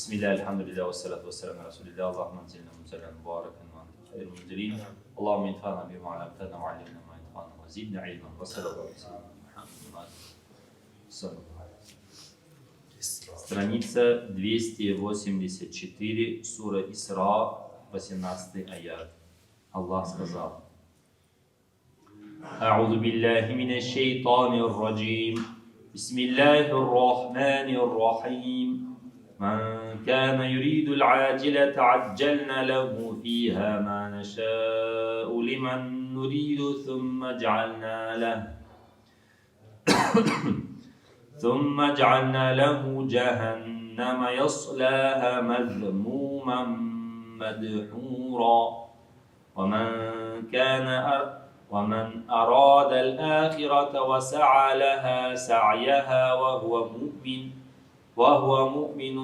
Бисмилля, альхамдулилля, вассалату вассаляму аля расулилля, Аллахумма анзильна мунзалян мубарака, ва анта хайрул мунзилин. Аллахумма инфана бима алламтана ва алlimna ма янфa'уна ва зидна илман. Ва саллаллаху аля Мухаммад. Страница 284, сура Исра, 18 аят. Аллах сказал: أعوذ بالله من الشيطان الرجيم بسم الله الرحمن الرحيم من كان يريد العاجلة عجلنا له فيها ما نشاء لمن نريد ثم جعلنا له جهنم يصلاها مذموما مدحورا ومن أراد الآخرة وسعى لها سعيها وهو مؤمن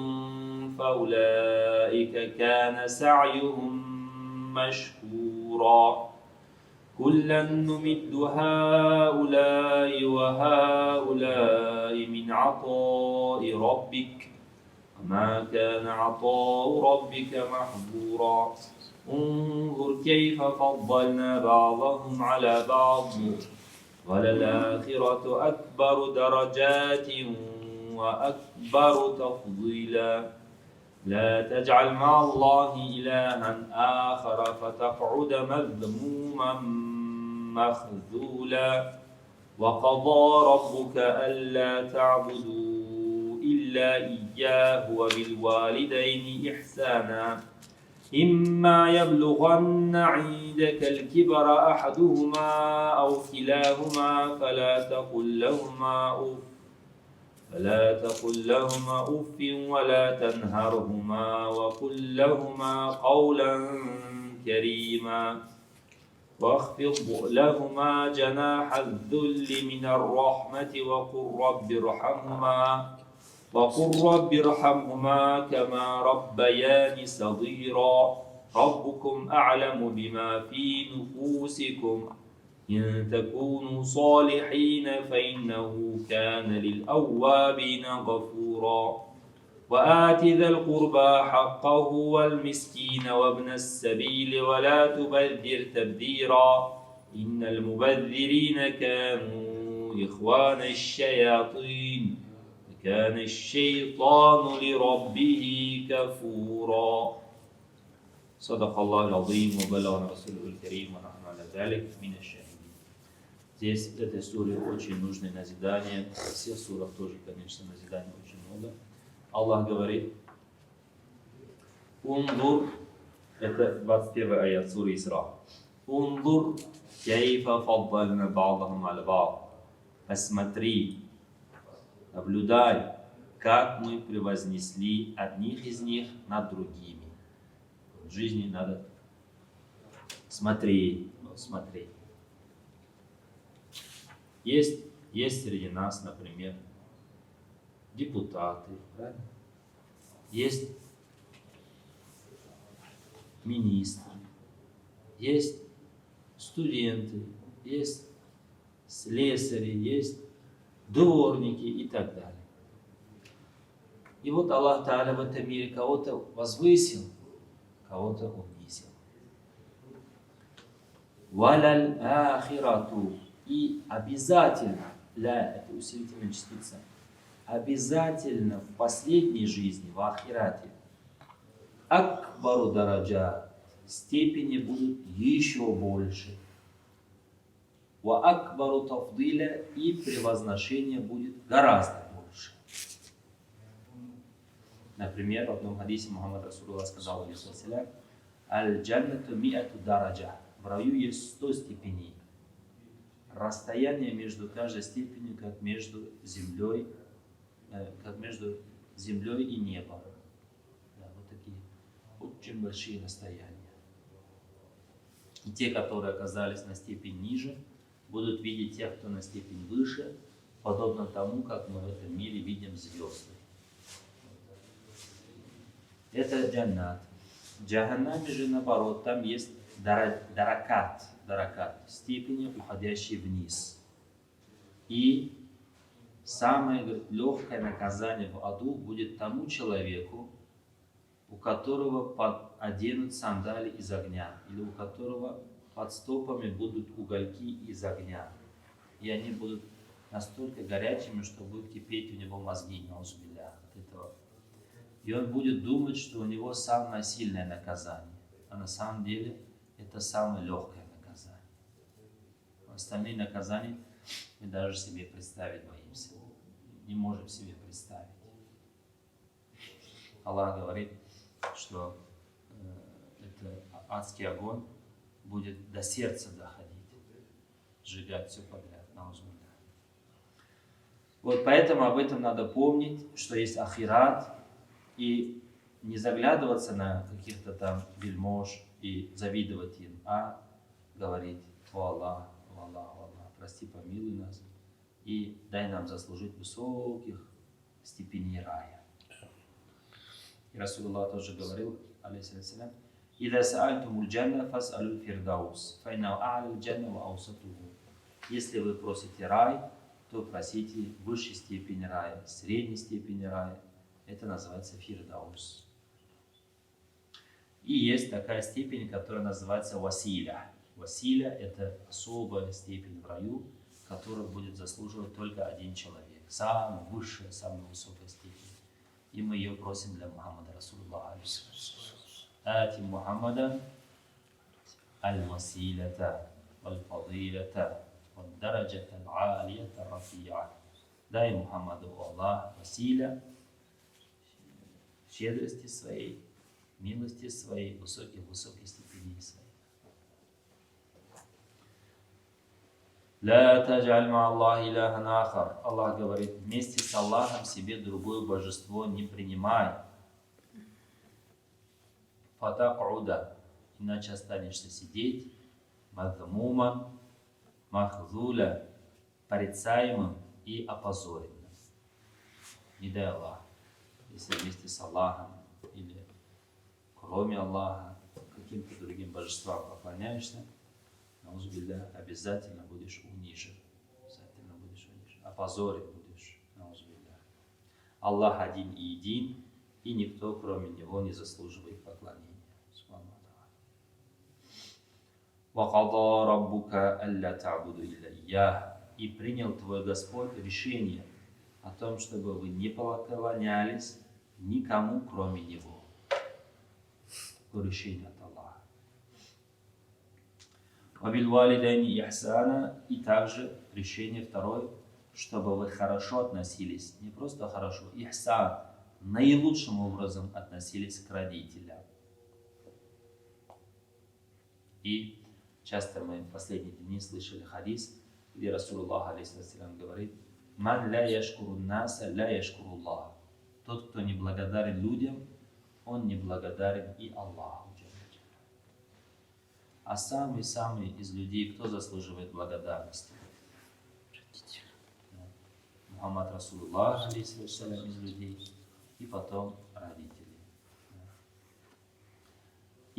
فأولئك كان سعيهم مشكورا كلا نمد هؤلاء وهؤلاء من عطاء ربك وما كان عطاء ربك محظورا انظر كيف فضلنا بعضهم على بعض وللآخرة أكبر درجات وأكبر تفضيلا لا تجعل مع الله إلها آخر فتقعد مذموما مخذولا وقضى ربك ألا تعبدوا إلا إياه وبالوالدين إحسانا إما يبلغن عندك الكبر أحدهما أو كلاهما فلا تقل لهما أف ولا تنهرهما وقل لهما قولا كريما واخفض لهما جناح الذل من الرحمة وقل رب ارحمهما كما ربياني صغيرا ربكم أعلم بما في نفوسكم إن تكونوا صالحين فإنه كان للأوابين غفورا وآت ذا القربى حقه والمسكين وابن السبيل ولا تبذر تبذيرا إن المبذرين كانوا إخوان الشياطين كان الشيطان لربه كفورا صدق الله العظيم وبلغنا رسوله الكريم ونحن على ذلك من الشاهدين. Здесь в этой суре очень нужны назидания. Во всех сурах тоже, конечно, назиданий очень много. Аллах говорит: Унзур, это 21 аят суры Исра. Унзур кейфа фаддальна ба'дахум аля ба'д. Посмотри, наблюдай, как мы превознесли одних из них над другими. В жизни надо смотреть. Есть среди нас, например, депутаты, правильно? Есть министры, есть студенты, есть слесари, есть дворники и так далее. И вот Аллах Тааля в этом мире кого-то возвысил, кого-то унизил. Валяль ахирату. И обязательно, это усилительная частица, обязательно в последней жизни, в ахирате, акбару дараджа, степени будут еще больше. Ва акбару тафдиля, и превозношение будет гораздо больше. Например, в одном хадисе Мухаммад Расулуллах сказал: аль-джаннату миату дараджа. В раю есть 100 степеней. Расстояние между каждой степенью, как между землей и небом. Да, вот такие очень большие расстояния. И те, которые оказались на степень ниже, будут видеть тех, кто на степень выше, подобно тому, как мы в этом мире видим звезды. Это джаннат. В джаханнаме же наоборот, там есть даракат, степени, уходящие вниз. И самое легкое наказание в аду будет тому человеку, у которого оденут сандали из огня, или у которого под стопами будут угольки из огня. И они будут настолько горячими, что будут кипеть у него мозги, наузбилля, от этого. И он будет думать, что у него самое сильное наказание. А на самом деле это самое легкое наказание. Остальные наказания мы даже себе представить боимся. Не можем себе представить. Аллах говорит, что это адский огонь будет до сердца доходить, сжигать все подряд. Вот поэтому об этом надо помнить, что есть ахират, и не заглядываться на каких-то там вельмож и завидовать им, а говорить: о Аллах, о Аллах, о Аллах, прости, помилуй нас и дай нам заслужить высоких степеней рая. И Расулуллах тоже говорил, алейхиссалям: «Ида саальтумуль джанна фас'алуль фирдаус, файнау а'лил джанна ва аусатуху». Если вы просите рай, то просите высшей степени рая, средней степени рая. Это называется фирдаус. И есть такая степень, которая называется василя. Василя – это особая степень в раю, которую будет заслуживать только один человек. Самая высшая, самая высокая степень. И мы ее просим для Мухаммада Расулуллаха. Ати Мухаммада аль-василята, аль-фадилята, аль-дараджата, аль-алията, рафия. Дай Мухаммаду, Аллах, василя, щедрости своей, милости своей, высоких степеней своих. «Ла таджаль ма Аллах иляхан ахар». Аллах говорит: вместе с Аллахом себе другое божество не принимай. «Фатакуда», иначе останешься сидеть, мадмуман, махзуля, порицаемым и опозоренным. Не дай Аллах. Если вместе с Аллахом или кроме Аллаха каким-то другим божествам поклоняешься, наузбилля, обязательно будешь унижен. Обязательно будешь унижен. Опозорен будешь. Наузбилля. Аллах один и един, и никто кроме Него не заслуживает поклонения. وَقَضَى رَبُّكَ أَلَّا تَعْبُدُوا إِلَّا إِيَّاهُ. И принял твой Господь решение о том, чтобы вы не поклонялись никому, кроме Него. Такое решение от Аллаха. وَبِالْوَالِدَيْنِ إِحْسَانًا. И также решение второе, чтобы вы хорошо относились, не просто хорошо, ихсан, наилучшим образом относились к родителям. И часто мы в последние дни слышали хадис, где Расулуллах алейхиссалям говорит: «Ман ля яшкурун наса, ля яшкуруллах». Тот, кто не благодарен людям, он не благодарен и Аллаху. А самый из людей, кто заслуживает благодарности? Мухаммад Расулуллах алейхиссалям из людей, и потом родители.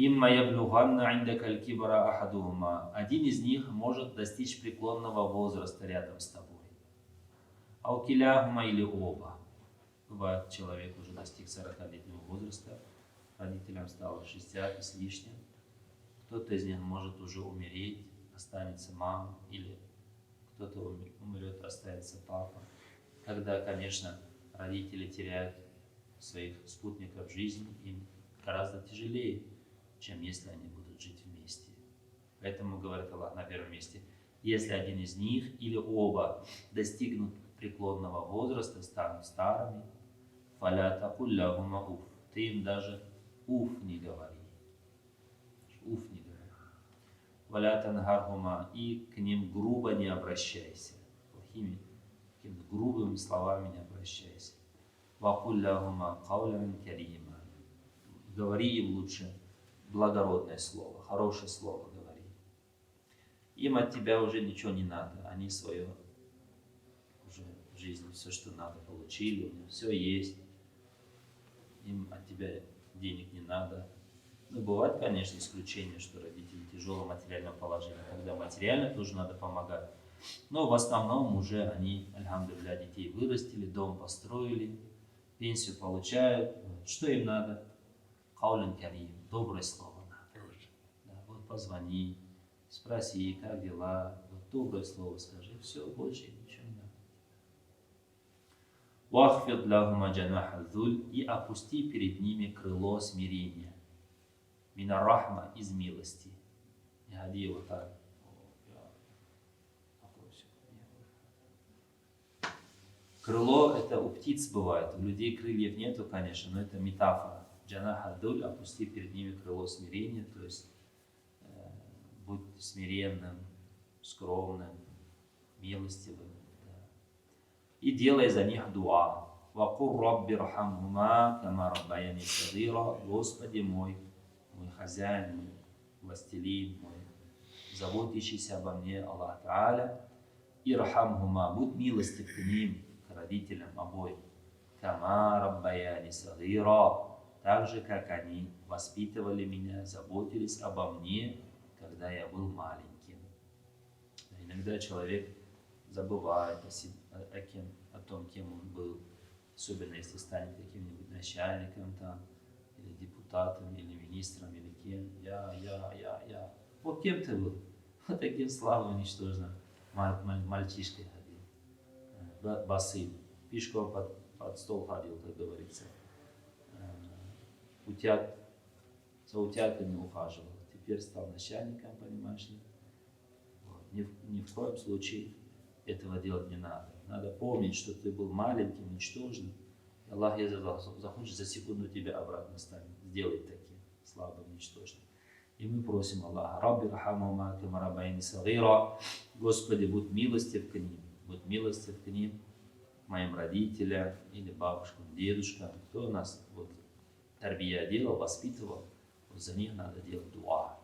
«Имма яблюганна индакаль кибара ахадухума». Один из них может достичь преклонного возраста рядом с тобой. Аукиляхума, или оба. Бывает, человек уже достиг 40-летнего возраста, родителям стало 60 и с лишним. Кто-то из них может уже умереть, останется мама, или кто-то умрет, останется папа. Когда, конечно, родители теряют своих спутников жизни, им гораздо тяжелее, чем если они будут жить вместе. Поэтому, говорит Аллах на первом месте, если один из них или оба достигнут преклонного возраста, станут старыми, фаля такуль лахума уф, ты им даже уф не говори. Уф не говори. Валя тангархума, и к ним грубо не обращайся. Плохими, какими-то грубыми словами не обращайся. Вакуль лахума каулян карима. Говори им лучше благородное слово, хорошее слово говори. Им от тебя уже ничего не надо, они свое уже в жизни, все, что надо, получили, у них все есть. Им от тебя денег не надо. Но бывает, конечно, исключение, что родители в тяжелом материальном положении, когда материально тоже надо помогать. Но в основном уже они, альхамдулилля, детей вырастили, дом построили, пенсию получают. Что им надо? Каулин карим, доброе слово надо. Да, вот позвони, спроси, как дела, вот доброе слово скажи, все, больше ничего не надо. Вахфид лахума джанаха зуль, и опусти перед ними крыло смирения. Мина рахма, из милости. Не ходи его так. Крыло это у птиц бывает, у людей крыльев нету, конечно, но это метафора. Джанаха зуль, опусти перед ними крыло смирения, то есть будь смиренным, скромным, милостивым. Да. И делай за них дуа. Вакур рабби рахамхума кама раббаяни сагира. Господи мой хозяин, мой властелин, мой заботящийся обо мне, Аллах Та'аля. Ирхамхума, будь милостив к ним, к родителям обоим. Кама раббаяни сагира. Так же, как они воспитывали меня, заботились обо мне, когда я был маленьким. Иногда человек забывает о том, кем он был, особенно если станет каким-нибудь начальником там, или депутатом, или министром, или кем. Я. Вот кем ты был? Вот таким слабым, ничтожным мальчишкой ходил. Босым. Пешком под стол ходил, как говорится. За утятами ухаживал. Теперь стал начальником, понимаешь ли. Вот. Ни в коем случае этого делать не надо. Надо помнить, что ты был маленьким, ничтожным. Аллах, если захочет, за секунду тебя обратно ставит. Сделает таким слабым, ничтожным. И мы просим Аллаха, Рабби рахамума кама раббаяни сагира. Господи, будь милостив к ним. Будь милостив к ним, к моим родителям, или бабушкам, дедушкам. Кто нас вот тарбия делал, воспитывал, вот за них надо делать дуа.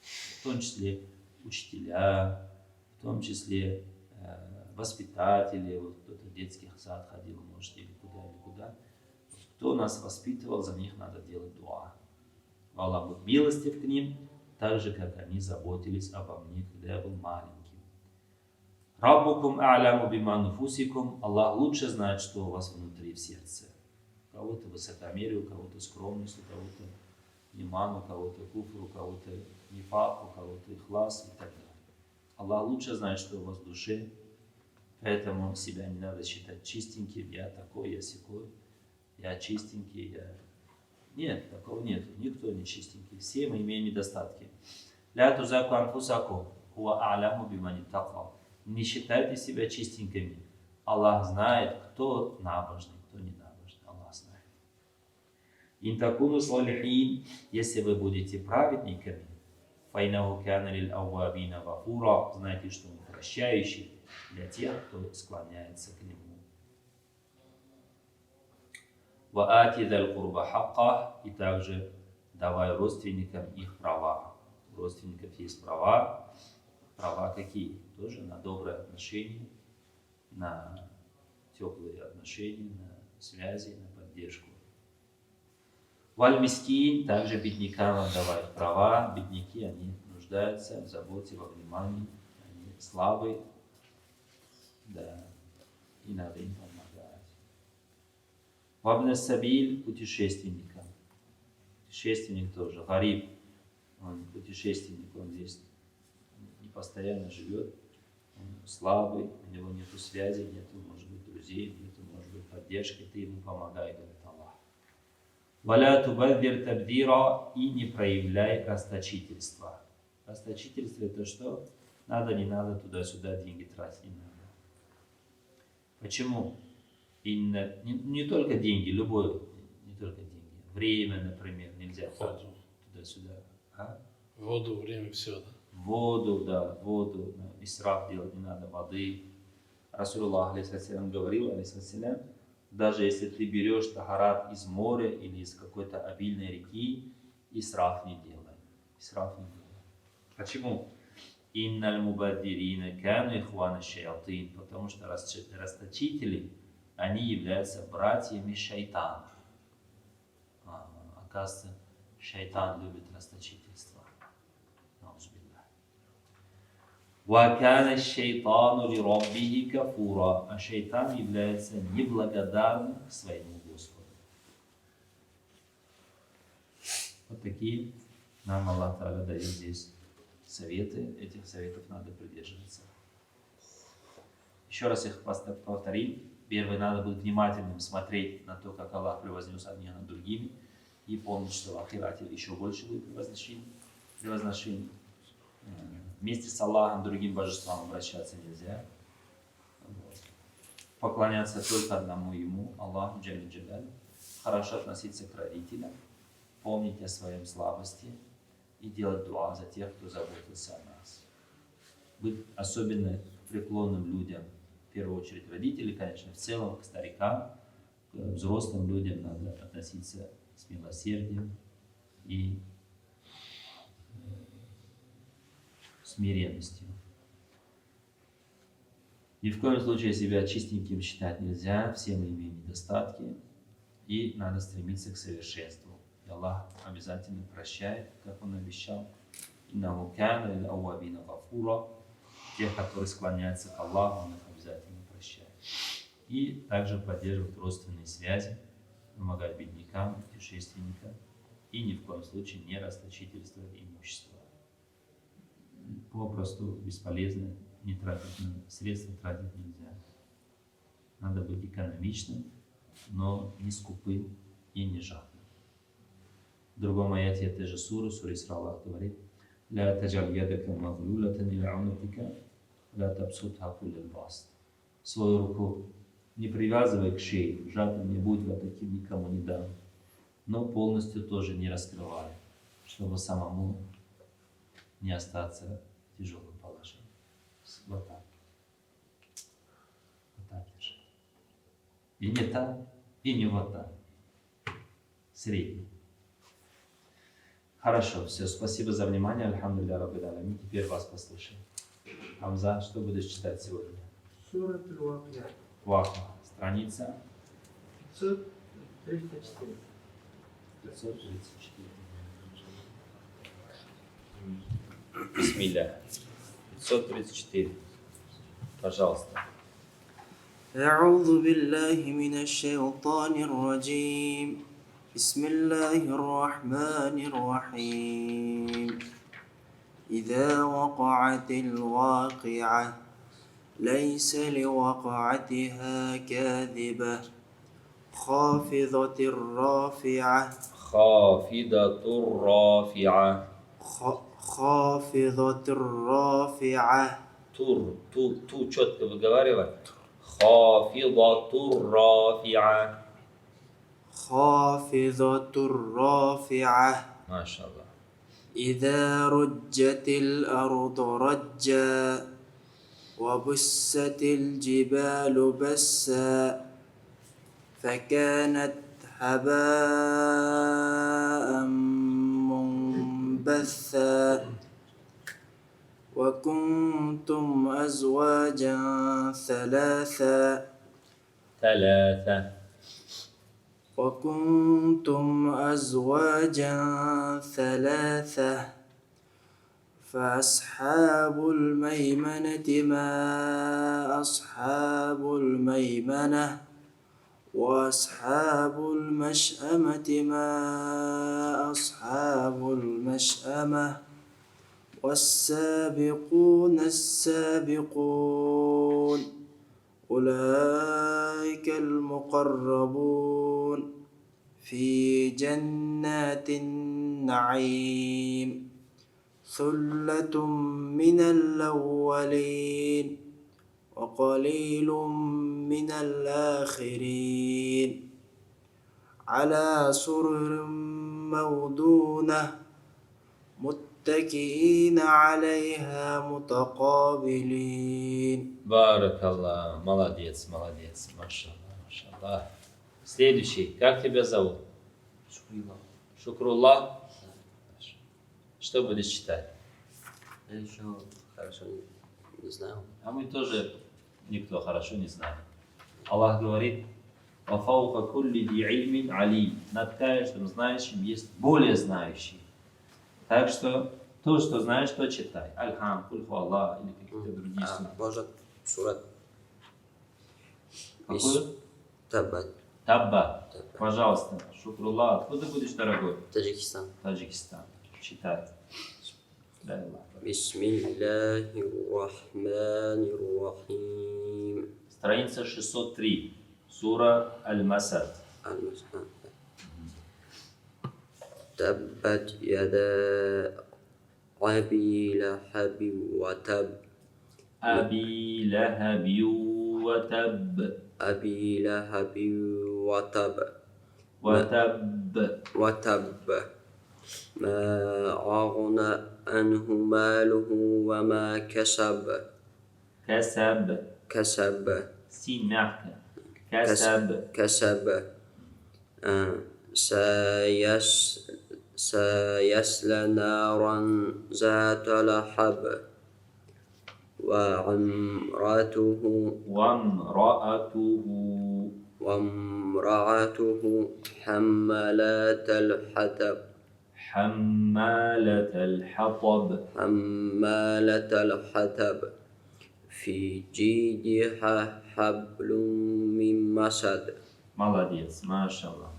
В том числе учителя, в том числе воспитатели, вот кто-то в детский сад ходил, может, или куда. Кто нас воспитывал, за них надо делать дуа. Аллах будет милостив к ним, так же, как они заботились обо мне, когда я был маленьким. Раббукум а'ляму бима нуфусикум. Аллах лучше знает, что у вас внутри в сердце. У кого-то высокомерие, у кого-то скромность, у кого-то иман, у кого-то куфр, у кого-то нифак, у кого-то ихлас и так далее. Аллах лучше знает, что у вас в душе, поэтому себя не надо считать чистеньким. Я такой, я сякой, я чистенький, я... Нет, такого нет. Никто не чистенький. Все мы имеем недостатки. Ля тузаку анфусакум, хуа а'ляму биман иттака. Не считайте себя чистенькими. Аллах знает, кто набожный, кто не набожный. Аллах знает. Ин такуну салихин, если вы будете праведниками, файнаху кана лил ауабина гафура, знайте, что он прощающий для тех, кто склоняется к нему. Ваати даль курба хакка, и также давай родственникам их права. У родственников есть права. Права какие? Тоже на добрые отношения, на теплые отношения, на связи, на поддержку. Валь мискин, также беднякам отдавай права. Бедняки, они нуждаются в заботе, во внимании, они слабые, да, и надо им помогать. Вабн сабиль, путешественникам. Путешественник тоже, гариб, он путешественник, он здесь не постоянно живет, он слабый, у него нету связи, нету, может быть, друзей, нету, может быть, поддержки, ты ему помогай, говорит Аллах. Валя тубаддир табдира, и не проявляй расточительства. Расточительство это что? Надо, не надо, туда-сюда деньги тратить не надо. Почему? И не только деньги, любое, не только деньги. Время, например, нельзя тратить туда-сюда. А? Воду, время, все, да? Воду, да, воду. Исраф делать не надо, воды. Расулуллах алейхиссалям говорил, алейхиссалям, даже если ты берешь тахарат из моря или из какой-то обильной реки, исраф не делай. Исраф не делай. Почему? Инналь мубаддирина кану ихвана шаятин, потому что расточители, они являются братьями шайтана. Оказывается, шайтан любит расточительство. Вакана шайтану ли раббихи кафура, а шайтан является неблагодарным к своему Господу. такие нам Аллах Та'аля дает здесь советы. Этих советов надо придерживаться. Еще раз их повторим. Первое, надо быть внимательным, смотреть на то, как Аллах превознес одних над другими, и помнить, что в ахирате еще больше будет превозношений. Вместе с Аллахом другим божествам обращаться нельзя. Вот. Поклоняться только одному Ему, Аллаху Джалли Джаляль. Хорошо относиться к родителям, помнить о своей слабости и делать дуа за тех, кто заботился о нас. Быть особенно преклонным людям, в первую очередь родители, конечно, в целом к старикам, к взрослым людям надо относиться с милосердием и смиренностью. Ни в коем случае себя чистеньким считать нельзя, все мы имеем недостатки, и надо стремиться к совершенству. И Аллах обязательно прощает, как Он обещал. «Иннаху кана лил ауабина гафура». Тех, которые склоняются к Аллаху, Он их обязательно прощает. И также поддерживать родственные связи, помогать беднякам, путешественникам, и ни в коем случае не расточительствовать имущество. Попросту бесполезно, не тратить средства тратить нельзя. Надо быть экономичным, но не скупым и не жадным. В другом аяте этой же суры, суре Исра, Аллах говорит: «Ля таджаль ядака маглулатан иля унатика, ля табсутха кулляль баст». Свою руку не привязывай к шее, жадным не будь, вот таким никому не дам, но полностью тоже не раскрывай, чтобы самому не остаться в тяжелом положении. Вот так. Вот так держи. И не так, и не вот так. Средний. Хорошо, все, спасибо за внимание. Альхамдулилля Раббил Алямин. Теперь вас послушаем. Хамза, что будешь читать сегодня? Сура Аль-Вакия. Вахма. Страница 534. 534. Бисмилля. 534. Пожалуйста. أعوذ بالله من الشيطان الرجيم بسم الله الرحمن الرحيم إذا وقعت الواقعة ليس لوقعتها كاذبة خافضة رافعة خافضة رافعة. خافضة رافعة Ту четко выговаривай. خافضة رافعة. خافضة رافعة ما شاء الله. إذا رجت الأرض رجا وبست الجبال بسا فكانت هباء منبثا وكنتم أزواجا ثلاثا وكنتم أزواجا ثلاثة فأصحاب الميمنة ما أصحاب الميمنة وأصحاب المشأمة ما أصحاب المشأمة والسابقون السابقون أولئك المقربون في جنات النعيم ثلة من الأولين وقليل من الآخرين على سرر موضونة متكئين عليها متقابلين. Баракаллах. Молодец, молодец. Машаллах, машаллах. Следующий. Как тебя зовут? Шукрилла. Шукруллах. Что будешь читать? Я еще хорошо не знаю. А мы тоже никто хорошо не знает. Аллах говорит: «Вафаука кулли ди ильмин алим». Над каждым знающим есть более знающий. Так что то, что знаешь, то читай. Аль-Хам, Кульху Аллах или какие-то другие А суры. может сурат Какую? Таббат. Табба. Пожалуйста. Шукрулlah. Откуда будешь, дорогой? Таджикистан. Таджикистан. Читай. Дай Аллах. Бисмиллахир-рахманир-рахим. Страница 603. Сура Аль-Масад. تبت يدا أبي لهب وتب. أبي لهب وتب. أبي لهب وتب. وتب. ما أغنى عنه ماله وما كسب. كسب. سين معنى. كسب. سيصلى نارا ذات لهب وامرأته حمالة الحطب. حمالة الحطب في جيدها حبل من مسد. Молодец, машаллах.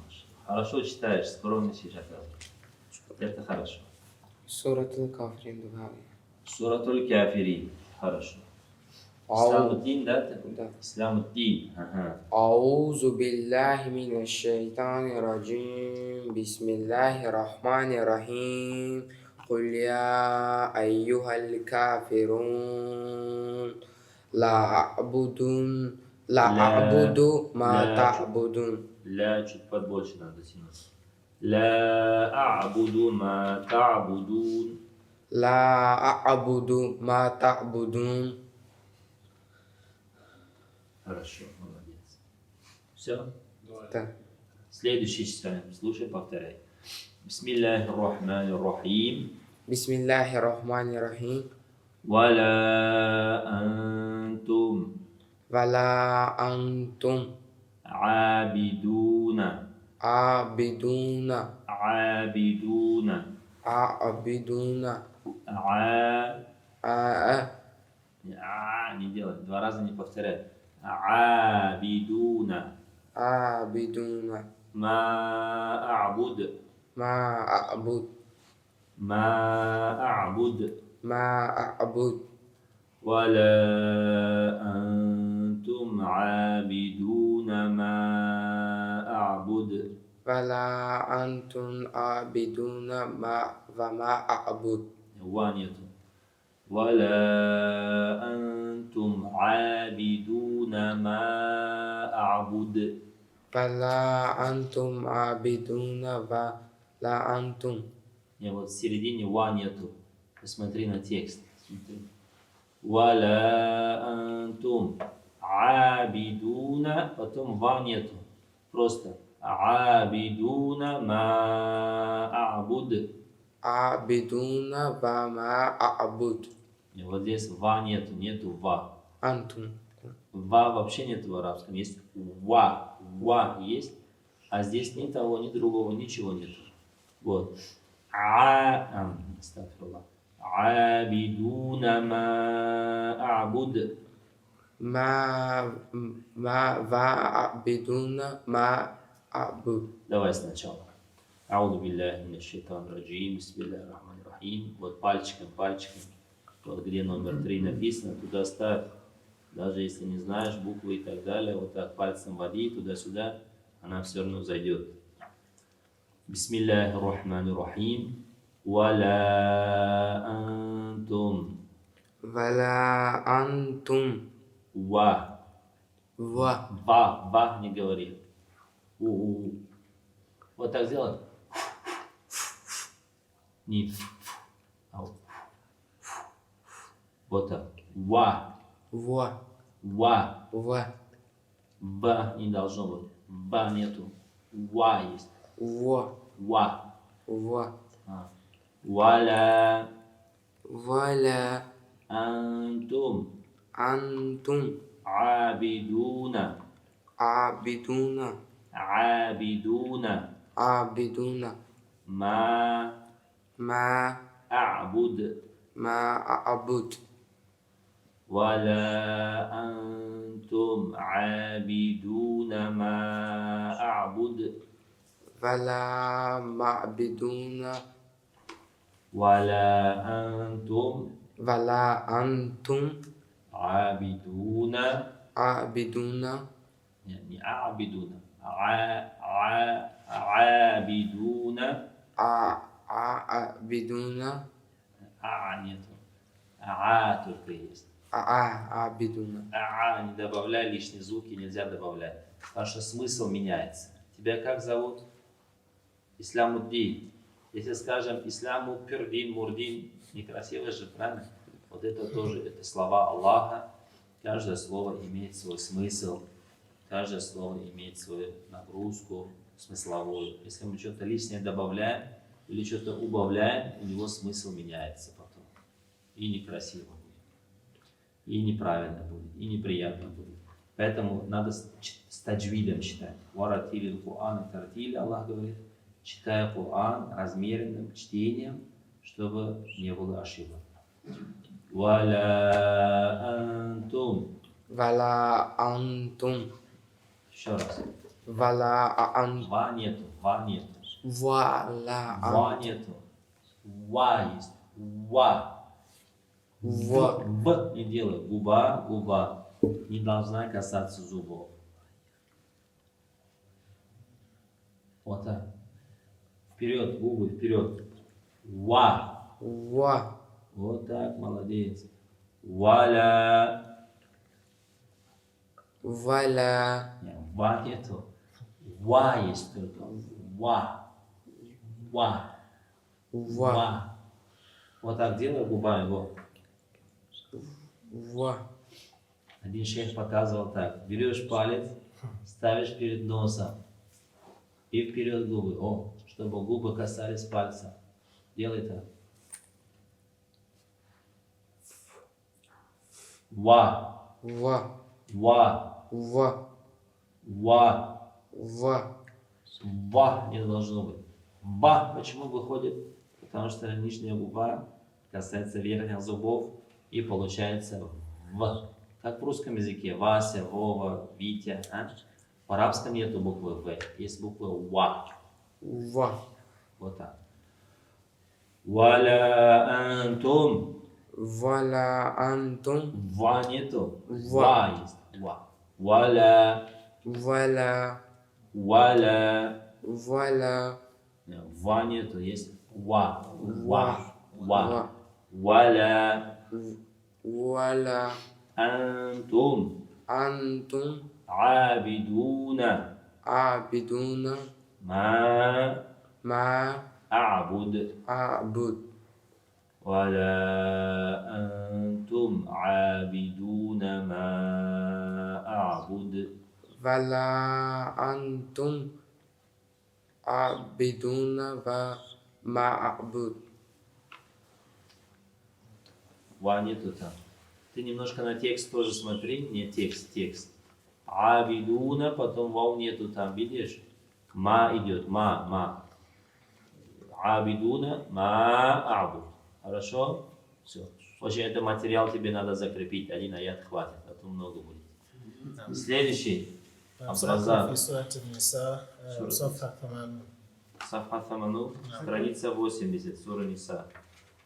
Хорошо читаешь, скромно сейчас. Это хорошо. Суратул Кафирин добавили. Суратуль Кафирин. Хорошо. Исламуддин, да? Да. Исламуддин. Ага. Аузу биллахи минаш шайтанир раджим. Бисмиллахир рахманир рахим. Куль я айюхал кафирун. Ла а'буду ма та'будун. Ля чуть побольше надо тянуть. Ла а'буду ма та'будун. Ла а'буду ма та'будун. Хорошо, молодец. Все? Да. Следующий читаем. Слушай, повторяй. Бисмиллахир-рахманир-рахим. Бисмиллахир рахманир рахим. Валя антум. Вала антум. Абидуна. Абидуна. Абидуна. Абидуна. Не делай. Два раза не повторяй. Абидуна. Абидуна. Ма а'буд. Ма а'буд. ما أعبد ما أعبد. ولا أنتم عابدون ما أعبد. ولا أنتم عابدون وما أعبد. وانية. ولا أنتم عابدون ما أعبد. ولا أنتم عابدون ولا أنتم. И вот в середине ва нету. Посмотри на текст. Смотри. Валя антум абидуна, потом ва нету. Просто абидуна ма а'буд. Абидуна ва ма а'буд. И вот здесь ва нету ва. Антум. Ва вообще нет в арабском. Есть ва. Ва есть. А здесь ни того, ни другого, ничего нет. Вот. عابدون ما أعبد. ما عابدون ما أعبد. Давай сначала. أعوذ بالله من الشيطان الرجيم. بسم الله الرحمن الرحيم. Вот пальчиком. Вот где номер 3 написано, туда ставь. Даже если не знаешь буквы и так далее, вот так пальцем води туда-сюда, она все равно зайдет. Бисмиллахир рахманир рахим. Валя антум. Валя антум. Ва. Ва не говори. У. Вот так сделай. Не. Вот так. Ва. Ва не должно быть. Ва нету. Ва есть. Ва. Валя. Антум. Абидуна. Ма. А'буд. ولا أنتم عابدون ما أعبد ولا معبدون ولا أنتم ولا أنتم عابدون عابدون يعني عابدون عابدون عابدون нету. Только есть. عابدون. Не добавляй лишние звуки, нельзя добавлять. Потому что смысл меняется. Тебя как зовут? Исламуддин. Если скажем Исламу Пюрдин, Мурдин, некрасиво же, правильно? Вот это тоже, это слова Аллаха. Каждое слово имеет свой смысл. Каждое слово имеет свою нагрузку смысловую. Если мы что-то лишнее добавляем или что-то убавляем, у него смысл меняется потом. И некрасиво будет. И неправильно будет. И неприятно будет. Поэтому надо с таджвидом читать. Варатили Кур'ан и тартили, Аллах говорит. Читая Кур'ан размеренным чтением, чтобы не было ошибок. Валя антум. Вала антум. Еще раз. Вала антум. Ва нету. Ва нету. Вала Ва нету. Ва есть. Ва. В не делай. Губа, губа. Не должна касаться зубов. Вот так. Вперед, губы, вперед. Ва. Ва. Вот так, молодец. Валя. Вала. Нет, ва нету. Ва есть только. Ва. Ва. Ва. Ва. Вот так делай губами. Вот. Ва. Один шейх показывал так. Берешь палец, ставишь перед носом. И вперед губы. О, чтобы губы касались пальца. Делай так. Ва. Ва. Ва. Ва. Ва. Ва. Ва не должно быть. Ба почему выходит? Потому что нижняя губа касается верхних зубов и получается В. Как в русском языке. Вася, Вова, Витя. А? В арабском нету буквы В. Есть буква Ва. Ва. Вот так. Валя антум. Вала антум. Ва нету. Ва. Ва есть. Ва. Валя. Вала. Валя. Вала. Ва нету. Есть Ва. Ва. Ва. Ва. Валя. Вала. أنتم أنتم عابدون عابدون ما ما أعبد أعبد ولا أنتم عابدون ما أعبد ولا أنتم عابدون وما أعبد. Ва нету там. Ты немножко на текст тоже смотри, не текст. Абидуна, потом вау нету там, видишь? Ма идет, ма. Абидуна, ма абу. Хорошо? Все. Очень этот материал тебе надо закрепить. Один аят хватит, а то много будет. Следующий. Абраза. في سورة النساء صفحة 80. Сафха Саману, страница 80, сура Ниса.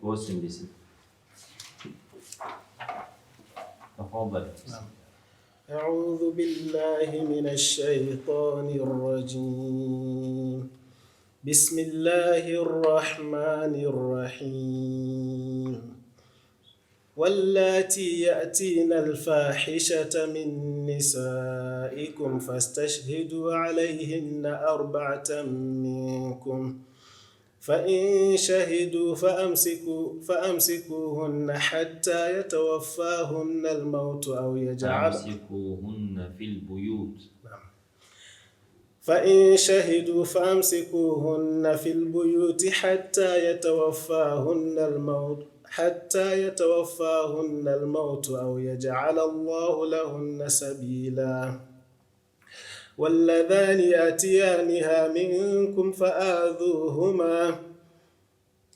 80. تفضل. أعوذ بالله من الشيطان الرجيم. بسم الله الرحمن الرحيم. واللاتي يأتين الفاحشة من نسائكم فاستشهدوا عليهن 4 منكم فإن شهدوا فأمسكوهن حتى يتوفاهن الموت أو يجعل فأمسكوهن في البيوت. فإن شهدوا فأمسكوهن في البيوت حتى يتوفاهن الموت أو يجعل الله لهن سبيلا. واللذان يأتيانها منكم فآذوهما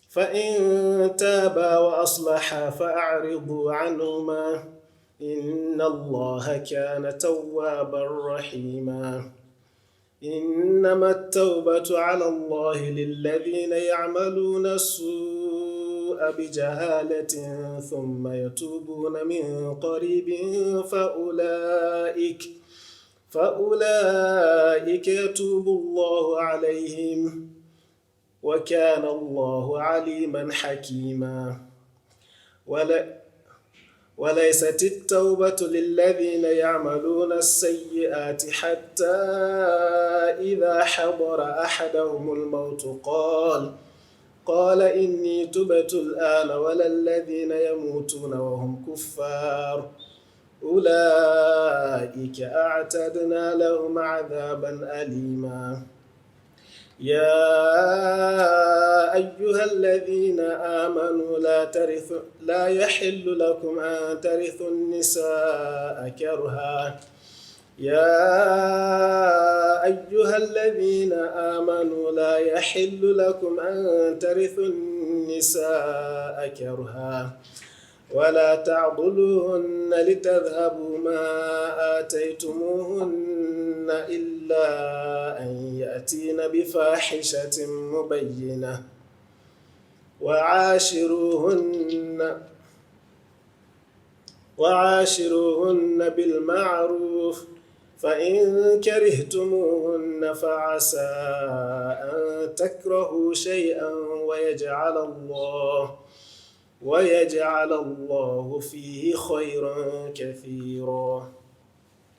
فإن تابا وأصلحا فأعرضوا عنهما إن الله كان توابا رحيما إنما التوبة على الله للذين يعملون السوء بجهالة ثم يتوبون من قريب فأولئك يتوب الله عليهم وكان الله عليما حكيما وليست التوبة للذين يعملون السيئات حتى إذا حضر أحدهم الموت قال إني تبت الآن ولا الذين يموتون وهم كفار أولئك أعتدنا لهم عذابا أليما يا أيها الذين آمنوا لا يحل لكم أن ترثوا النساء كرها يا أيها الذين آمنوا لا يحل لكم أن ترثوا النساء كرها ولا تعضلوهن لتذهبوا ما آتيتموهن إلا أن يأتين بفاحشة مبينة وعاشروهن بالمعروف فإن كرهتموهن فعسى أن تكرهوا شيئا ويجعل الله فيه خيرا كثيرا.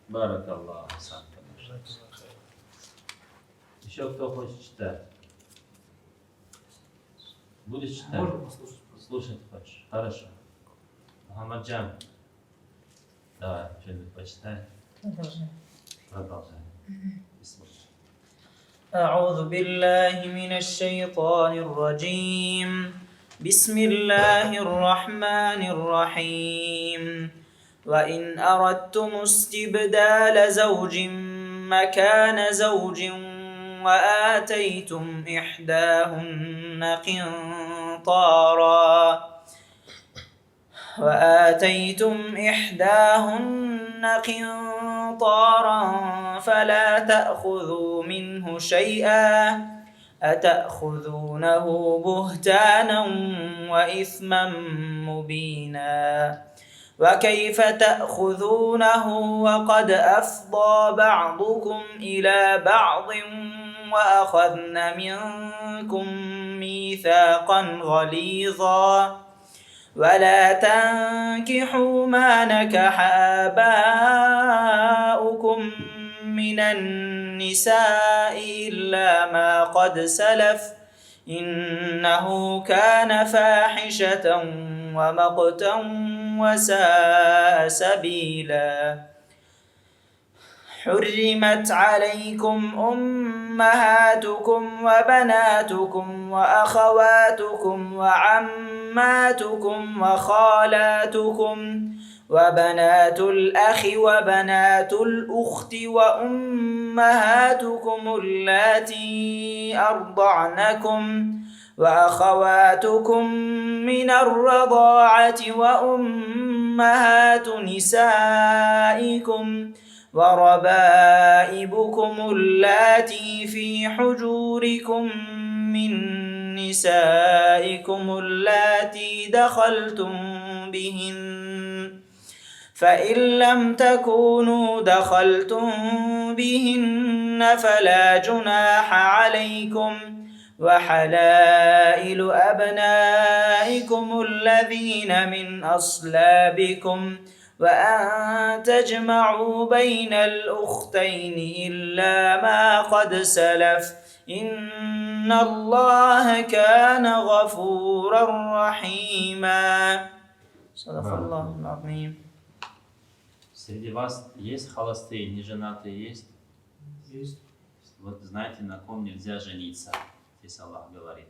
بارك الله فيك. Еще кто хочет читать? Будешь читать? Можно послушать? Слушать хочешь? Хорошо. Мухаммаджан, давай, что-нибудь почитай. Продолжай. أعوذ بالله من الشيطان الرجيم بسم الله الرحمن الرحيم وإن أردتم استبدال زوج مكان زوج وآتيتم إحداهن قنطارا فلا تأخذوا منه شيئا أتأخذونه بهتانا وإثما مبينا وكيف تأخذونه وقد أفضى بعضكم إلى بعض وأخذن منكم ميثاقا غليظا ولا تنكحوا ما نكح آباؤكم من النساء إلا ما قد سلف إنه كان فاحشة ومقتا وساء سبيلا حرمت عليكم أمهاتكم وبناتكم وأخواتكم وعماتكم وخالاتكم وبنات الأخ وبنات الأخت وأمهاتكم اللاتي أرضعنكم وأخواتكم من الرضاعة وأمهات نسائكم وربائبكم اللاتي في حجوركم من نسائكم اللاتي دخلتم بهن فإن لم تكونوا دخلتم بهن فلا جناح عليكم وحلائل أبنائكم الذين من أصلابكم وأن تجمعوا بين الأختين إلا ما قد سلف إن الله كان غفورا رحيما صدق الله العظيم. Среди вас есть холостые, неженатые есть? Есть. Вот знаете, на ком нельзя жениться? Здесь Аллах говорит.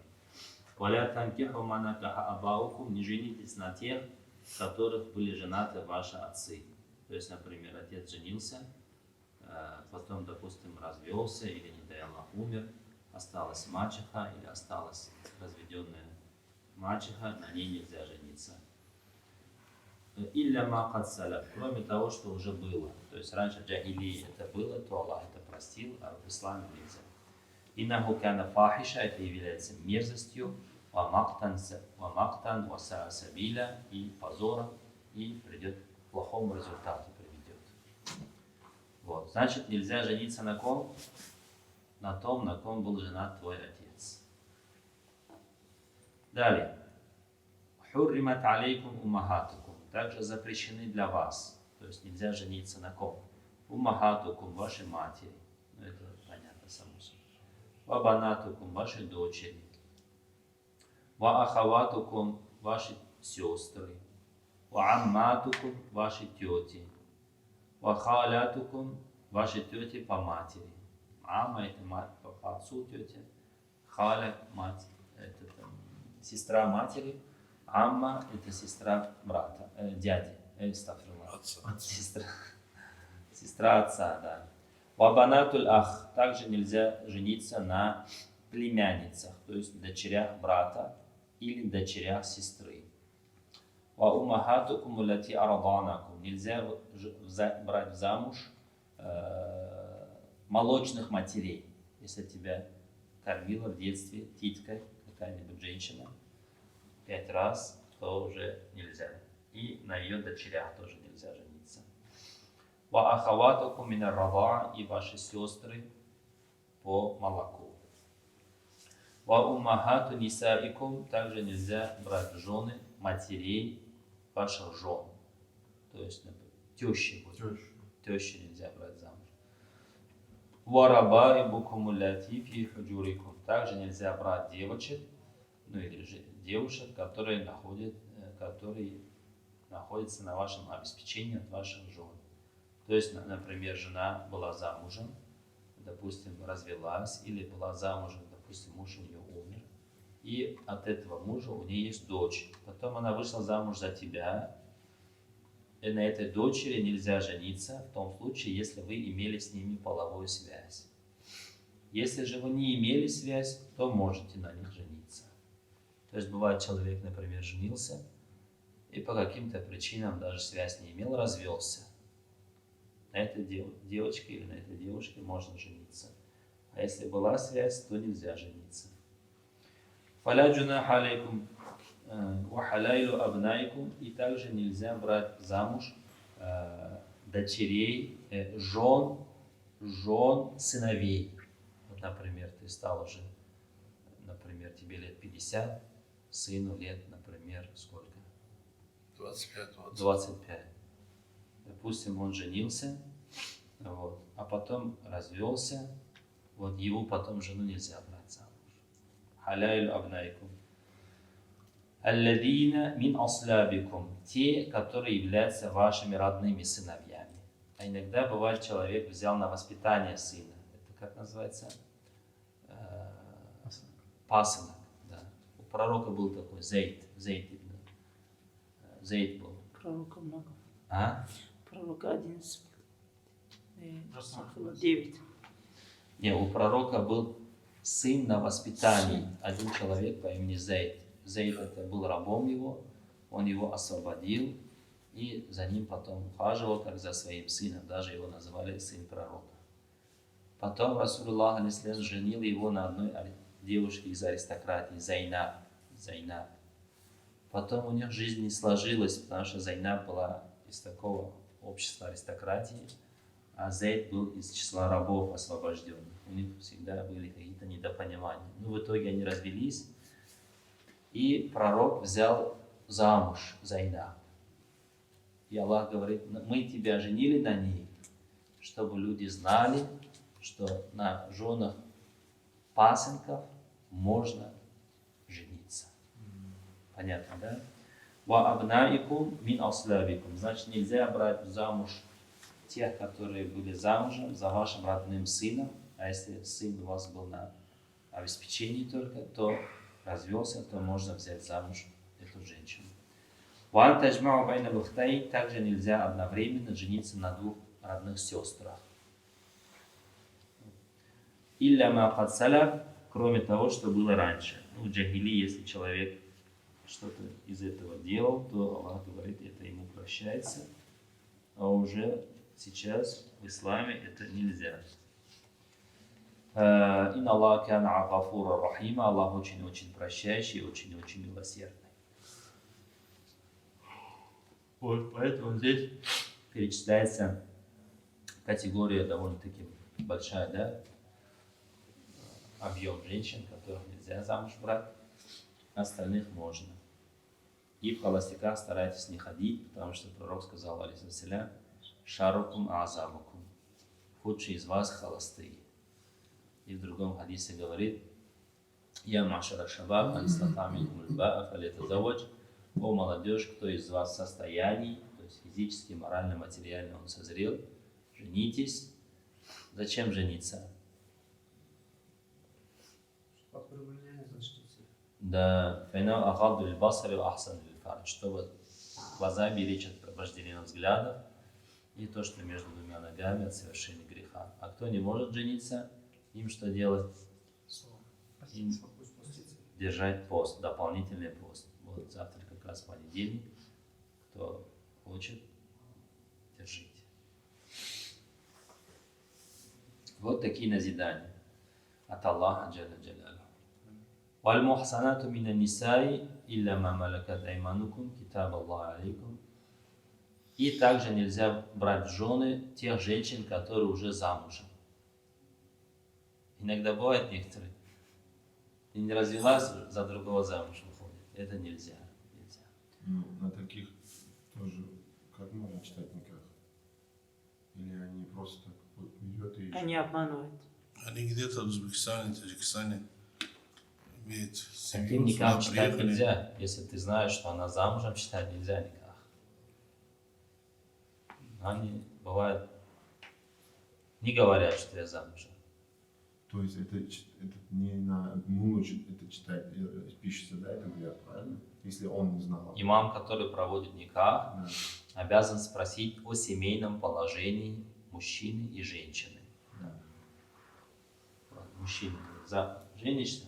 «Валя танкиху манакаха абаукум», не женитесь на тех, в которых были женаты ваши отцы. То есть, например, отец женился, потом, допустим, развелся или, не дай Аллах, умер, осталась мачеха или осталась разведенная мачеха, на ней нельзя жениться. Илля ма кад саляф, кроме того, что уже было. То есть раньше в джахилии это было, то Аллах это простил, а в исламе нельзя. Иннаху кана фахиша, это является мерзостью, ва мактан, ва саа сабиля, и позором, и придет к плохому результату приведет. Вот. Значит, нельзя жениться на ком? На том, на ком был женат твой отец. Далее. Хурримат алейкум умахатукум. Также запрещены для вас. То есть нельзя жениться на ком? Умахатукум, ваши матери. Ну, это понятно, само собой. Вабанатукум, ваши дочери. Ваахаватукум, ваши сестры. Ваамматукум, ваши тети. Вахалятукум, ваши тети по матери. Мама это мать по отцу тетя. Халя мать, это там, сестра матери. Амма это сестра брата, дяди. Сестра отца, да. Вабанатуль ах. Также нельзя жениться на племянницах, то есть дочерях брата или дочерях сестры. Ва умахатукум улати араданакум. Нельзя брать замуж молочных матерей. Если тебя кормила в детстве титкой какая-нибудь женщина 5 раз, то уже нельзя. И на ее дочерях тоже нельзя жениться. Ва ахаватукум мин ар-рада, и ваши сестры по молоку. Ва уммахату нисаикум, также нельзя брать жены матерей ваших жен. То есть, например, тещи. Тещи нельзя брать замуж. Ва рабаибукум уллати фи худжурикум, также нельзя брать девочек, ну или же девушек, которые находятся на вашем обеспечении от ваших жен. То есть, например, жена была замужем, допустим, развелась, или была замужем, допустим, муж у нее умер, и от этого мужа у нее есть дочь. Потом она вышла замуж за тебя, и на этой дочери нельзя жениться в том случае, если вы имели с ними половую связь. Если же вы не имели связь, то можете на них жениться. То есть бывает, человек, например, женился, и по каким-то причинам даже связь не имел, развелся. На этой девочке или на этой девушке можно жениться. А если была связь, то нельзя жениться. Фаля джунаха алейкум ва халайлу абнайкум, и также нельзя брать замуж дочерей, жен сыновей. Вот, например, ты стал уже, например, тебе лет 50, сыну лет, например, сколько? 25. Допустим, он женился, вот, а потом развелся, вот его потом жену нельзя брать замуж. Халяйль абнайкум. Алладина мин аслабикум. Те, которые являются вашими родными сыновьями. А иногда бывает, человек взял на воспитание сына. Это как называется? Пасынок. Да. У пророка был такой Зейд был. Пророка много. А? Пророка 11. 9. Не, у пророка был сын на воспитании. Один человек по имени Зейд. Зейд это был рабом его, он его освободил и за ним потом ухаживал, как за своим сыном. Даже его называли сын пророка. Потом Расулуллах алейхиссалям женил его на одной девушке из аристократии, Зайнаб. Потом у них жизнь не сложилась, потому что Зайнаб была из такого общества аристократии, а Зейд был из числа рабов освобожденных. У них всегда были какие-то недопонимания. Ну, в итоге они развелись, и пророк взял замуж Зайнаб. И Аллах говорит, мы тебя женили на ней, чтобы люди знали, что на женах пасынков можно жениться. Понятно, да? Ва абнаикум мин аслабикум. Значит, нельзя брать замуж тех, которые были замужем за вашим родным сыном. А если сын у вас был на обеспечении только, то развелся, то можно взять замуж эту женщину. Ва таджмау байна лухтай. Также нельзя одновременно жениться на 2 родных сестрах. Илля ма кад саляф, кроме того, что было раньше. Ну, в джахили, если человек что-то из этого делал, то Аллах говорит, это ему прощается. А уже сейчас в исламе это нельзя. Инна Аллах кана гафура рахима, Аллах очень-очень прощающий, очень-очень милосердный. Вот, поэтому здесь перечисляется категория довольно-таки большая, да, объем женщин, которых нельзя замуж брать, остальных можно. И в холостяках старайтесь не ходить, потому что пророк сказал, алейхиссалям, шарукум азабукум, худшие из вас холостые. И в другом хадисе говорит, я машара шабаб, анстатамин мульбаа, фалетазавадж, о молодежь, кто из вас в состоянии, то есть физически, морально, материально он созрел, женитесь. Зачем жениться? Да, файнал ахаду ль-басари ва ахсан ль-фардж, чтобы глаза беречь от вожделенных взглядов и то, что между двумя ногами от совершения греха. А кто не может жениться, им что делать? Им держать пост, дополнительный пост. Вот завтра как раз понедельник. Кто хочет, держите. Вот такие назидания от Аллаха Джалля Джалялу. وَالْمُحْصَنَاتُ مِنَ النِّسَاءِ إِلَّا مَا مَلَكَتْ أَيْمَانُكُمْ كِتَابَ اللَّهِ عَلَيْكُمْ. И также нельзя брать в жены тех женщин, которые уже замужем. Иногда бывает некоторые, ты не развелась, за другого замуж выходит. Это нельзя. Нельзя. Ну, на таких тоже как можно читать никак? Или они просто так вот идет и... Они обманывают. Они где-то в Узбекистане, Таджикистане имеют семью. Таким никак сюда читать приехали. нельзя. Если ты знаешь, что она замужем, читать нельзя никак. Они бывают не говорят, что я замужем. То есть это не на одну ночь это читать, пишется, да, это говорят, правильно? Если он не знал. Имам, который проводит никах, Да. обязан спросить о семейном положении мужчины и женщины. Да. Мужчина, женишься?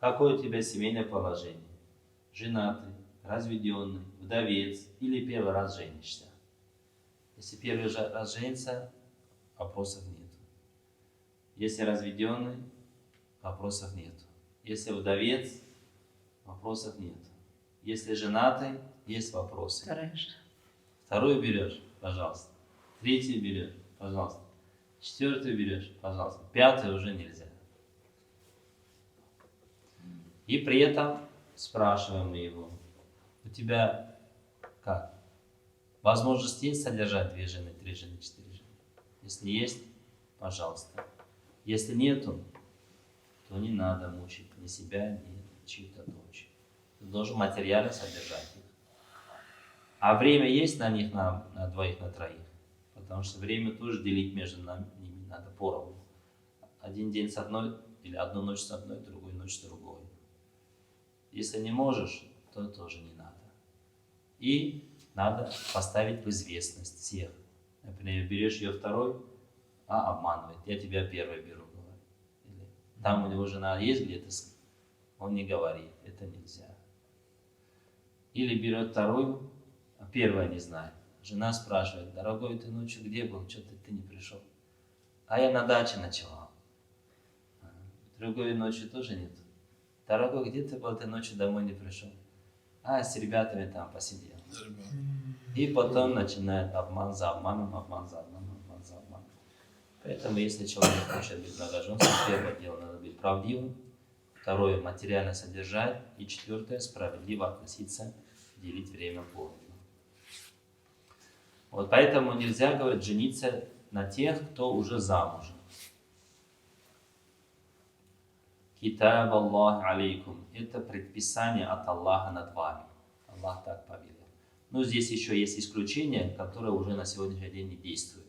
Какое у тебя семейное положение? Женатый, разведенный, вдовец или первый раз женишься? Если первый раз женится, вопросов нет. Если разведенный, вопросов нет. Если вдовец, вопросов нет. Если женатый, есть вопросы. Вторую берешь, пожалуйста. Третью берешь, пожалуйста. Четвертую берешь, пожалуйста. Пятую уже нельзя. И при этом спрашиваем мы его, у тебя как? Возможность есть содержать 2 жены, 3 жены, 4 жены? Если есть, пожалуйста. Если нету, то не надо мучить ни себя, ни чью-то дочь. Ты должен материально содержать их. А время есть на них, на 2, на 3. Потому что время тоже делить между ними надо поровну. Один день с одной, или одну ночь с одной, другую ночь с другой. Если не можешь, то тоже не надо. И надо поставить в известность всех. Например, берешь ее второй, а обманывает. Я тебя первый беру, говорит. Или там у него жена есть где-то, он не говорит. Это нельзя. Или берет вторую, а первая не знает. Жена спрашивает, дорогой, ты ночью где был? Что-то ты не пришел. А я на даче ночевал. Другой ночью тоже нет. Дорогой, где ты был? Ты ночью домой не пришел. А, с ребятами там посидел. И потом начинает обман за обманом, обман за обманом, обман за обманом. Поэтому, если человек хочет быть многоженцем, первое дело, надо быть правдивым. Второе, материально содержать. И четвертое, справедливо относиться, делить время поровну. Вот поэтому нельзя, говорит, жениться на тех, кто уже замужем. Китаб Аллах алейкум. Это предписание от Аллаха над вами. Аллах так повелел. Но здесь еще есть исключение, которое уже на сегодняшний день не действует.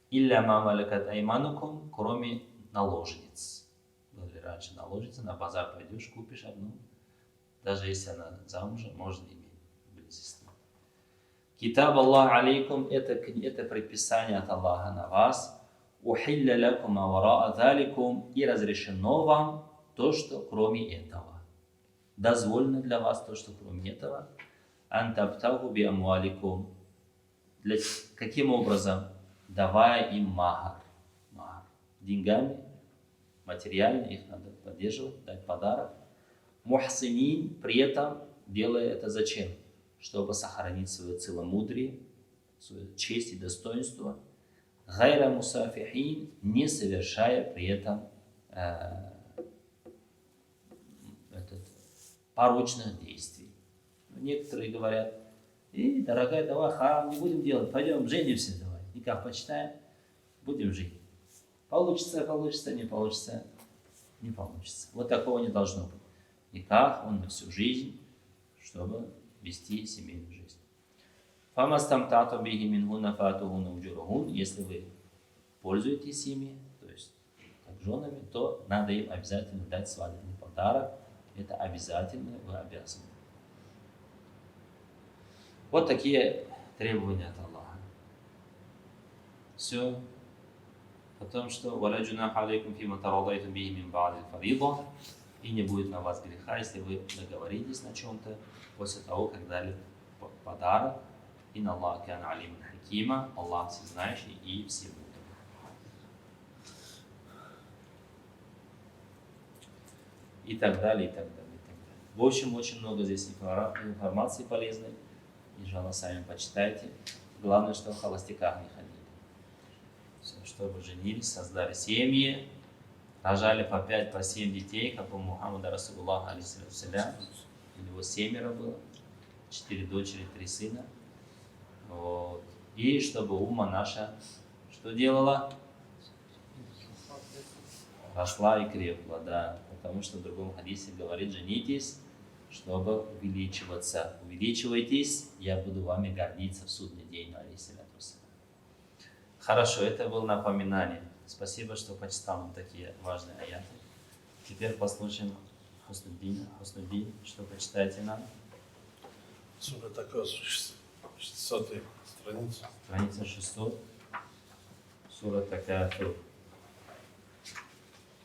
Илля ма малакат айманукум, кроме наложниц. Были раньше наложницы, на базар пойдешь, купишь одну. Даже если она замужем, можно иметь близость. Китаб Аллах алейкум, это предписание от Аллаха на вас. Ухилля лакум авараа заликум, и разрешено вам то, что кроме этого. дозволено для вас то, что кроме этого, антабтагу би амуаликум. Каким образом? Давая им махар. Деньгами, материально их надо поддерживать, дать подарок. Мухсинин, при этом делая это зачем? Чтобы сохранить свое целомудрие, свою честь и достоинство. Гайра мусафихин, не совершая при этом порочных действий. Некоторые говорят: дорогая, давай харам не будем делать, пойдем женимся, давай, никак почитаем, будем жить. Получится, не получится, не получится. Вот такого не должно быть. Никак он на всю жизнь, чтобы вести семейную жизнь. Если вы пользуетесь ими, то есть как женами, то надо им обязательно дать свадебный подарок. Это обязательно, вы обязаны. Вот такие требования от Аллаха. Все. Потом что? «Валя джунаха алейкум фима тарадайтум бихи мин ба'ди фарида». И не будет на вас греха, если вы договоритесь на чем-то после того, как дали подарок. Инна Аллах кан алиман хакима. Аллах всезнающий и всемудрый. И так далее, и так далее, и так далее. В общем, очень много здесь информации полезной. Иншаллах, сами почитайте. Главное, что в холостяках не ходили. Все, чтобы женились, создали семьи, рожали по 5, по 7 детей, как у Мухаммада Расулуллаха, алейхиссалям. У него 7 было, 4 дочери, 3 сына. Вот. И чтобы умма наша что делала? Росла и крепла, да. Потому что в другом хадисе говорит: женитесь, чтобы увеличиваться. Увеличивайтесь, я буду вами гордиться в судный день. Хорошо, это было напоминание. Спасибо, что почитал нам такие важные аяты. Теперь послушаем Хуснуддин, что почитаете нам. Сура Такасур, 600 страница. Страница 600. Сура Такасур.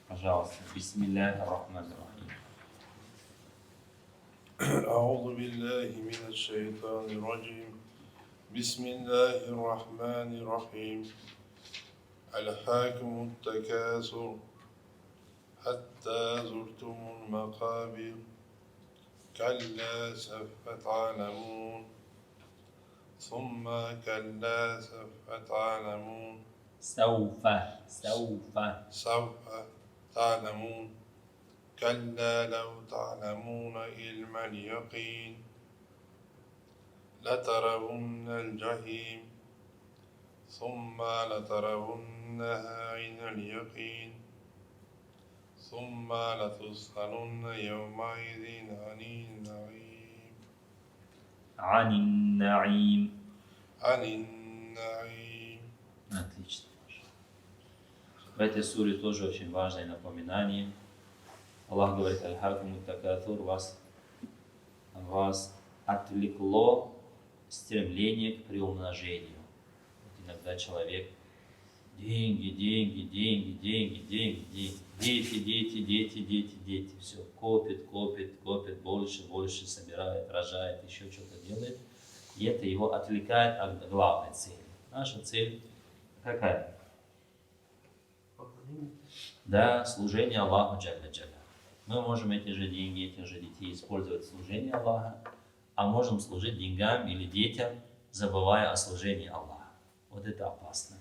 Пожалуйста. Бисмиллахи рахмани рахим. أعوذ بالله من الشيطان الرجيم بسم الله الرحمن الرحيم ألهاكم التكاثر حتى زرتم المقابر كلا سوف تعلمون ثم كلا سوف تعلمون سوف تعلمون كلا لو تعلمون علم اليقين لترون الجحيم ثم لترونها عين اليقين ثم لتسألن يومئذ عن النعيم عن النعيم. Отлично. В этой суре тоже очень важное напоминание. Аллах говорит: «Аль-хакуму такатур», вас отвлекло стремление к приумножению. Вот иногда человек деньги, дети, все копит, больше собирает, рожает, еще что-то делает. И это его отвлекает от главной цели. Наша цель какая? Да, служение Аллаху Джалля Джалля. Мы можем эти же деньги, этих же детей использовать в служении Аллаха, а можем служить деньгам или детям, забывая о служении Аллаха. Вот это опасно.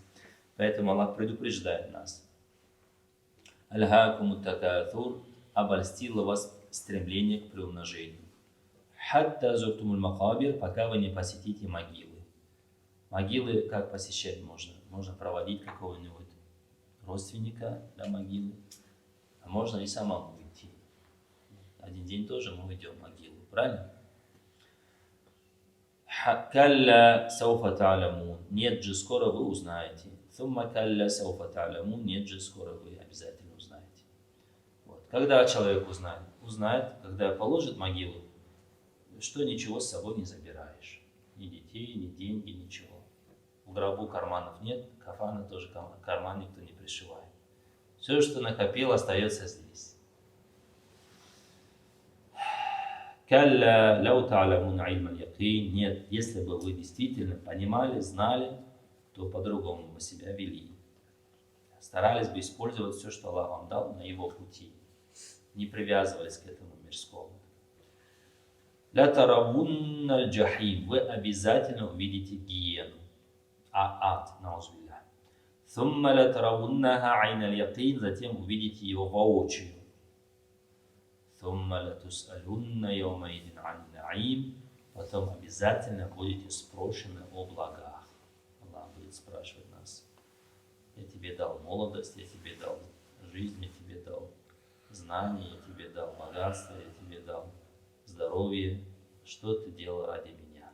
Поэтому Аллах предупреждает нас. Аль-хакуму такатур, обольстило вас стремление к приумножению. Хатта зуртумуль макабир, пока вы не посетите могилы. Могилы как посещать можно? Можно проводить какого-нибудь родственника до могилы, а можно и самому идти. Один день тоже мы идем в могилу, правильно? Калля сауфа та'лямун, нет же, скоро вы узнаете. Сумма калля сауфа та'лямун, нет же, скоро вы обязательно узнаете. Вот. Когда человек узнает, когда положит могилу, что ничего с собой не забираешь. Ни детей, ни деньги, ничего. В гробу карманов нет, кафана тоже карман никто не пришивает. Все, что накопил, остается здесь. Калля лау та'ламун илм якин. Нет, если бы вы действительно понимали, знали, то по-другому бы себя вели. Старались бы использовать все, что Аллах вам дал на его пути. Не привязывались к этому мирскому. Ля таравунна джахим. Вы обязательно увидите гиену. Ад, наузбилля. Сумма ля таравуннаха айна якин. Затем увидите его воочию. Сумма ля тусалунна яумаидин ан наим. Потом обязательно будете спрошены о благах. Аллах будет спрашивать нас. Я тебе дал молодость, я тебе дал жизнь, я тебе дал знания, я тебе дал богатство, я тебе дал здоровье. Что ты делал ради меня?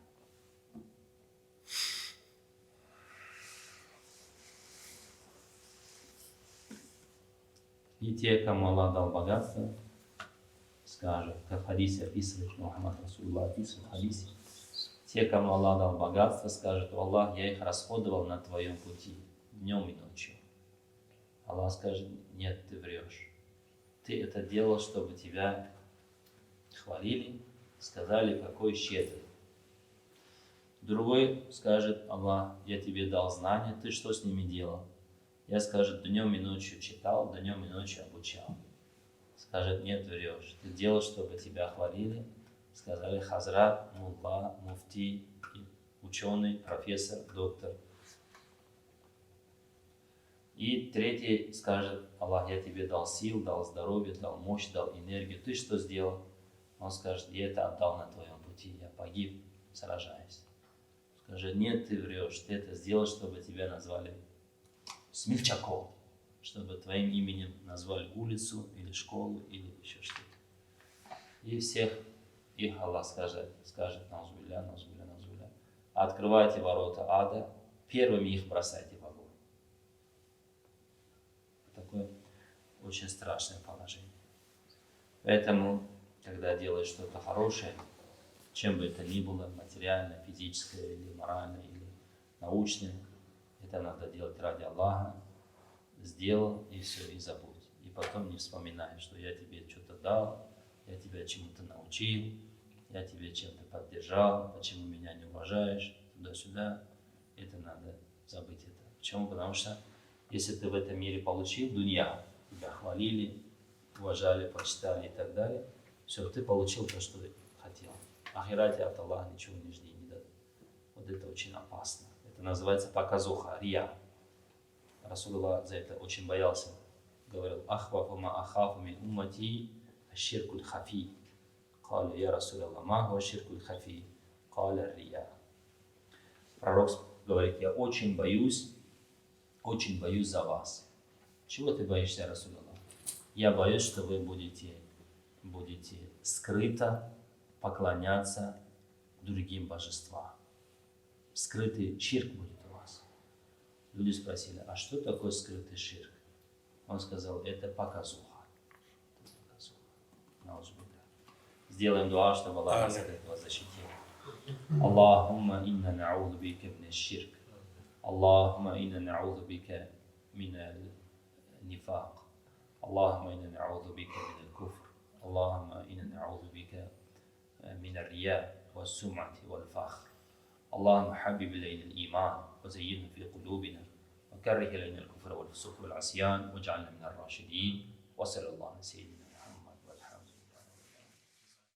И те, кому Аллах дал богатство, скажут, как в хадисе описывает, Мухаммад Расулуллах описывает в хадисе, те, кому Аллах дал богатство, скажут: Аллах, я их расходовал на твоем пути днем и ночью. Аллах скажет: нет, ты врешь. Ты это делал, чтобы тебя хвалили, сказали, какой щедрый. Другой скажет: Аллах, я тебе дал знания, ты что с ними делал? Я, скажет, днем и ночью читал, днем и ночью обучал. Скажет: нет, врешь. Ты делал, чтобы тебя хвалили, сказали хазрат, мулла, муфти, ученый, профессор, доктор. И третий скажет: Аллах, я тебе дал сил, дал здоровье, дал мощь, дал энергию. Ты что сделал? Он скажет: я это отдал на твоем пути, я погиб, сражаясь. Скажет: нет, ты врешь, ты это сделал, чтобы тебя назвали смельчаком, чтобы твоим именем назвали улицу или школу или еще что-то. И всех их Аллах скажет: наузбилля, наузбилля, наузбилля. Открывайте ворота ада, первыми их бросайте в огонь. Такое очень страшное положение. Поэтому, когда делаешь что-то хорошее, чем бы это ни было, материальное, физическое, или моральное, или научное, это надо делать ради Аллаха. Сделал, и все, и забудь. И потом не вспоминай, что я тебе что-то дал, я тебя чему-то научил, я тебе чем-то поддержал, почему меня не уважаешь, туда-сюда. Это надо забыть это. Почему? Потому что если ты в этом мире получил дунья, тебя хвалили, уважали, почитали и так далее, все, ты получил то, что ты хотел. В ахирате от Аллаха ничего не жди, не дадут. Вот это очень опасно. Это называется показуха, рия. Расулуллах за это очень боялся. Говорил: ахвафу ма ахафу мин уммати аширкуль хафи. Каля: я Расулуллах, ма хуа аширкуль хафи. Каля: рия. Пророк говорит: я очень боюсь за вас. Чего ты боишься, Расулуллах? Я боюсь, что вы будете скрыто поклоняться другим божествам. Скрытый ширк будет у вас. Люди спросили: а что такое скрытый ширк? Он сказал: это показуха. Сделаем дуа, чтобы Аллах нас от этого защитил. Аллахумма инна на'уду бика мин ширк. Аллахумма инна на'уду бика мин нифак. Аллахумма инна на'уду бика мин куфр. Аллахумма инна на'уду бика мин рия ва сум'ати вал фахр. اللهم حبب إلينا الإيمان وزينه في قلوبنا وكره إلينا الكفر والفسوق والعصيان واجعلنا من الراشدين وصلى الله على سيدنا